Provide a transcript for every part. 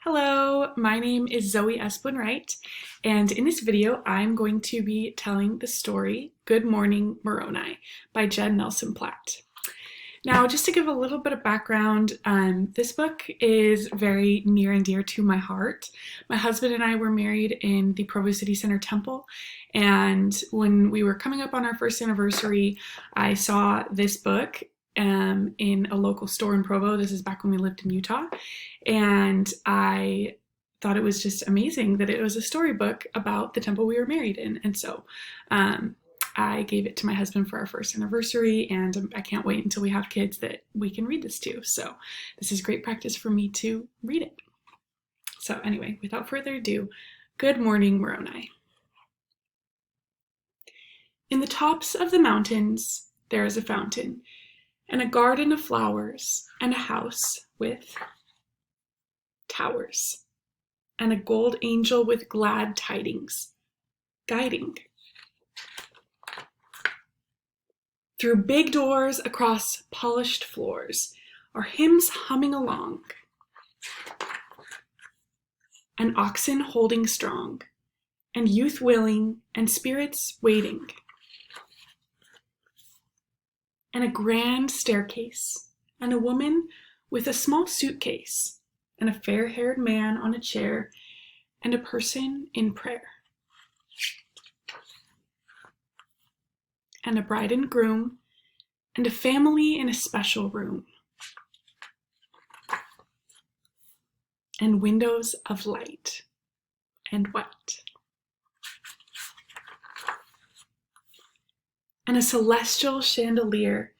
Hello, my name is Zoe Esplin-Wright, and in this video I'm going to be telling the story Good Morning Moroni by Jen Nelson Platt. Now, just to give a little bit of background, this book is very near and dear to my heart. My husband and I were married in the Provo City Center Temple, and when we were coming up on our first anniversary, I saw this book in a local store in Provo. This is back when we lived in Utah, and I thought it was just amazing that it was a storybook about the temple we were married in. And so I gave it to my husband for our first anniversary, and I can't wait until we have kids that we can read this to. So this is great practice for me to read it. So anyway, without further ado, Good Morning Moroni. In the tops of the mountains there is a fountain, and a garden of flowers, and a house with towers, and a gold angel with glad tidings, guiding. Through big doors across polished floors are hymns humming along, and oxen holding strong, and youth willing, and spirits waiting. And a grand staircase, and a woman with a small suitcase, and a fair-haired man on a chair, and a person in prayer. And a bride and groom, and a family in a special room. And windows of light and white. And a celestial chandelier,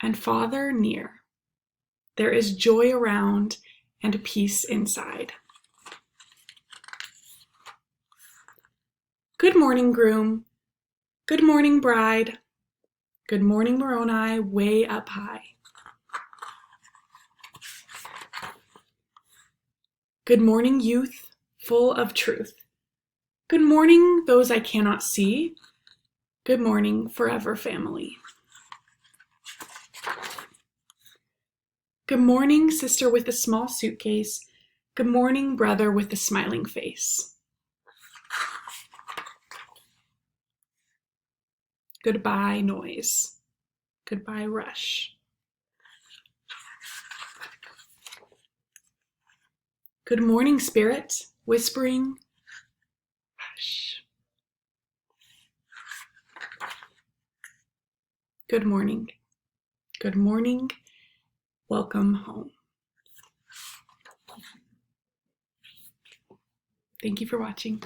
and Father near. There is joy around and peace inside. Good morning, groom. Good morning, bride. Good morning, Moroni, way up high. Good morning, youth, full of truth. Good morning, those I cannot see. Good morning, forever family. Good morning, sister with the small suitcase. Good morning, brother with the smiling face. Goodbye, noise. Goodbye, rush. Good morning, spirit, whispering, hush. Good morning. Good morning. Welcome home. Thank you for watching.